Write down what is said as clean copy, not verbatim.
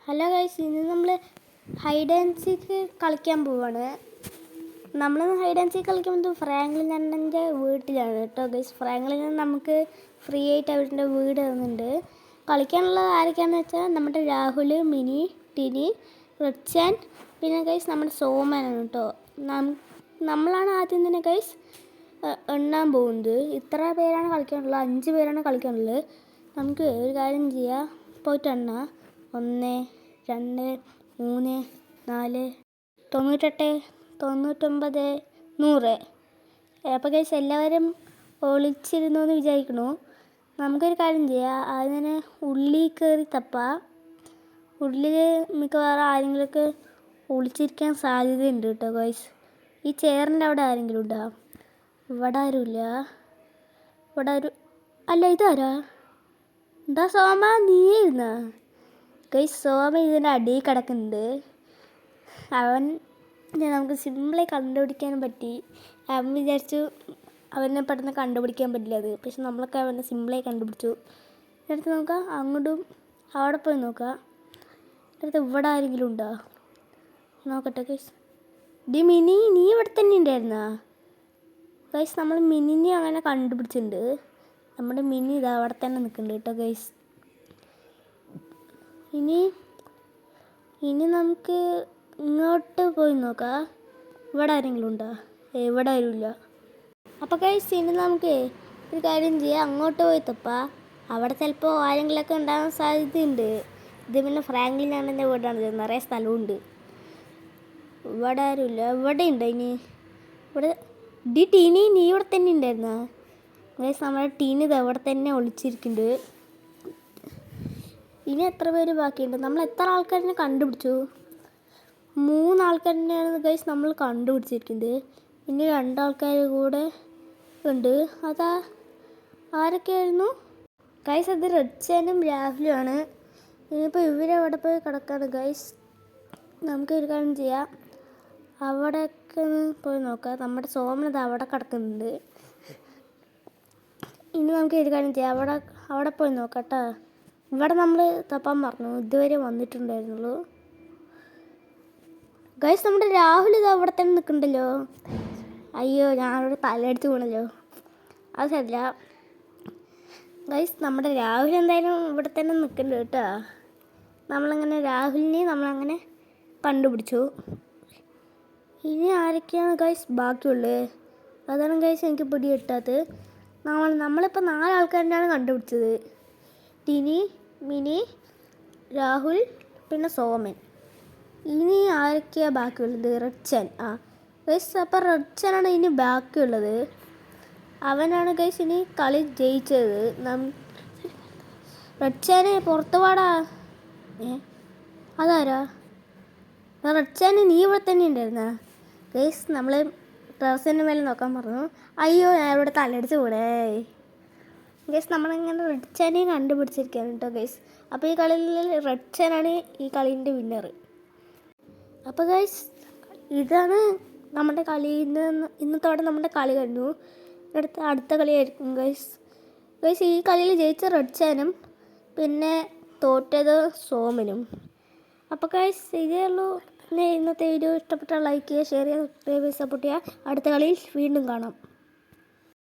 Hello guys, ഇന്ന് നമ്മൾ hide and seek കളിക്കാൻ പോവാണ്. നമ്മൾ ഹൈഡ് ആൻഡ് സീക്ക് കളിക്കുമ്പോൾ ഫ്രാങ്ക്ലിൻ അണ്ണൻ്റെ വീട്ടിലാണ് കേട്ടോ ഗൈസ്. ഫ്രാങ്ക്ലിൻ നമുക്ക് ഫ്രീ ആയിട്ട് അവരുടെ വീട് തന്നിട്ടുണ്ട്. കളിക്കാനുള്ളത് ആരൊക്കെയാണെന്ന് വെച്ചാൽ നമ്മുടെ രാഹുൽ, മിനി, ടിനി, റിച്ചാൻ, പിന്നെ ഗൈസ് നമ്മുടെ സോമനാണ് കേട്ടോ. നമ്മളാണ് ആദ്യം തന്നെ ഗൈസ് എണ്ണാൻ പോകുന്നത്. ഇത്ര പേരാണ് കളിക്കാനുള്ളത്, 5 പേരാണ് കളിക്കാനുള്ളത്. നമുക്ക് ഒരു കാര്യം ചെയ്യാം, പോയിട്ട് എണ്ണാം. 1, 2, 3, 4, 98, 99, 100. അപ്പോൾ ഗൈസ് എല്ലാവരും ഒളിച്ചിരുന്നു എന്ന് വിചാരിക്കണു. നമുക്കൊരു കാര്യം ചെയ്യാം, അതിനെ ഉള്ളിൽ കയറി തപ്പാം. ഉള്ളിൽ മിക്കവാറും ആരെങ്കിലുമൊക്കെ ഒളിച്ചിരിക്കാൻ സാധ്യതയുണ്ട് കേട്ടോ ഗൈസ്. ഈ ചെയറിൻ്റെ അവിടെ ആരെങ്കിലും ഉണ്ടോ? ഇവിടെ ആരുമില്ല. ഇവിടെ അല്ല, ഇതാരാ? എന്താ സോമ, നീയായിരുന്നാ? ഗൈസ്, സോമ ഇതിൻ്റെ അടിയിൽ കിടക്കുന്നുണ്ട്. നമുക്ക് സിമ്പിളായി കണ്ടുപിടിക്കാനും പറ്റി. അവൻ വിചാരിച്ചു അവനെ പെട്ടെന്ന് കണ്ടുപിടിക്കാൻ പറ്റില്ല അത്, പക്ഷെ നമ്മളൊക്കെ അവനെ സിമ്പിളായി കണ്ടുപിടിച്ചു. എടുത്ത് നോക്കാം, അങ്ങോട്ടും അവിടെ പോയി നോക്കാം. എടുത്ത് ഇവിടെ ആരെങ്കിലും ഉണ്ടോ നോക്കട്ടെ ഗൈസ്. മിനി, നീ ഇവിടെ തന്നെ ഉണ്ടായിരുന്നാ? ഗൈസ്, നമ്മൾ മിനിനെ അങ്ങനെ കണ്ടുപിടിച്ചിട്ടുണ്ട്. നമ്മുടെ മിനി ഇതാ അവിടെ തന്നെ നിൽക്കുന്നുണ്ട് കേട്ടോ ഗൈസ്. ഇനി നമുക്ക് ഇങ്ങോട്ട് പോയി നോക്കാം. ഇവിടെ ആരെങ്കിലും ഉണ്ടോ? ഇവിടെ ആരുമില്ല. അപ്പോൾ ഗൈസ്, ഇനി നമുക്ക് ഒരു കാര്യം ചെയ്യാം, അങ്ങോട്ട് പോയി തപ്പാം. അവിടെ ചിലപ്പോൾ ആരെങ്കിലുമൊക്കെ ഉണ്ടാകാൻ സാധ്യതയുണ്ട്. ഇത് പിന്നെ ഫ്രാങ്ക്ലിൻ അണ്ണൻ്റെ വീടാണ്, നിറയെ സ്ഥലമുണ്ട്. ഇവിടെ ആരുമില്ല. ഇവിടെ ഉണ്ടോ? ഇവിടെ ടീനി, നീ ഇവിടെ തന്നെ ഉണ്ടായിരുന്നാ? ഗൈസ്, നമ്മുടെ ടീനി ഇത് അവിടെ തന്നെ ഒളിച്ചിരിക്കുന്നുണ്ട്. ഇനി എത്ര പേര് ബാക്കിയുണ്ട്? നമ്മൾ എത്ര ആൾക്കാരിനെ കണ്ടുപിടിച്ചു? 3 ആൾക്കാരിനെയാണ് ഗൈസ് നമ്മൾ കണ്ടുപിടിച്ചിരിക്കുന്നത്. ഇനി 2 ആൾക്കാർ കൂടെ ഉണ്ട്. അതാ ആരൊക്കെയായിരുന്നു ഗൈസ്? അത് റിച്ചാനും രാഹുലുമാണ്. ഇനിയിപ്പോൾ ഇവരെവിടെ പോയി കിടക്കാണ് ഗൈസ്. നമുക്ക് ഒരു കാര്യം ചെയ്യാം, അവിടെയൊക്കെ പോയി നോക്കാം. നമ്മുടെ സോമനത് അവിടെ കിടക്കുന്നുണ്ട്. ഇനി നമുക്ക് ഒരു കാര്യം ചെയ്യാം, അവിടെ പോയി നോക്കാം കേട്ടോ. ഇവിടെ നമ്മൾ തപ്പാൻ പറഞ്ഞു, ഇതുവരെ വന്നിട്ടുണ്ടായിരുന്നുള്ളൂ. ഗൈസ്, നമ്മുടെ രാഹുൽ ഇത് അവിടെ തന്നെ നിൽക്കണ്ടല്ലോ. അയ്യോ, ഞാനവിടെ തലയടിച്ച് വീണല്ലോ. അത് ശരിയല്ല ഗൈസ്, നമ്മുടെ രാഹുൽ എന്തായാലും ഇവിടെ തന്നെ നിൽക്കുന്നുണ്ട് കേട്ടോ. രാഹുലിനെ നമ്മളങ്ങനെ കണ്ടുപിടിച്ചു. ഇനി ആരൊക്കെയാണ് ഗൈസ് ബാക്കിയുള്ളത്? അതാണ് ഗൈസ് എനിക്ക് പിടി കിട്ടാത്തത്. നമ്മളിപ്പോൾ 4 ആൾക്കാരിനാണ് കണ്ടുപിടിച്ചത്. ടിനി, മിനി, രാഹുൽ, പിന്നെ സോമൻ. ഇനി ആരൊക്കെയാണ് ബാക്കിയുള്ളത്? റിച്ചാൻ. ഗൈസ്, അപ്പോൾ റിച്ചാനാണ് ഇനി ബാക്കിയുള്ളത്. അവനാണ് ഗൈസ് ഇനി കളി ജയിച്ചത്. റിച്ചാനെ പുറത്ത് പാടാ. അതാരാ? റിച്ചാന് നീ ഇവിടെ തന്നെ ഉണ്ടായിരുന്നാ? ഗൈസ്, നമ്മൾ ടെറസിൻ്റെ മേലെ നോക്കാൻ പറഞ്ഞു. അയ്യോ, ഞാൻ ഇവിടെ തലടിച്ച് കൂടെ ഗൈസ്. നമ്മളിങ്ങനെ റിച്ചാനെ കണ്ടുപിടിച്ചിരിക്കുകയാണ് കേട്ടോ ഗൈസ്. അപ്പോൾ ഈ കളിയിൽ റിച്ചാനാണ് ഈ കളീൻ്റെ വിന്നർ. അപ്പോൾ ഗൈസ്, ഇതാണ് നമ്മുടെ കളി. ഇന്നത്തോടെ നമ്മുടെ കളി കഴിഞ്ഞു. അടുത്ത കളിയായിരിക്കും ഗൈസ്. ഈ കളിയിൽ ജയിച്ച റിച്ചാനും പിന്നെ തോറ്റത് സോമനും. അപ്പോൾ ഗൈസ്, ഇതേ ഉള്ളൂ. പിന്നെ ഇന്നത്തെ വീഡിയോ ഇഷ്ടപ്പെട്ടാൽ ലൈക്ക് ചെയ്യുക, ഷെയർ ചെയ്യുക, സബ്സ്ക്രൈബ് ചെയ്യുക, സപ്പോർട്ട് ചെയ്യുക. അടുത്ത കളിയിൽ വീണ്ടും കാണാം.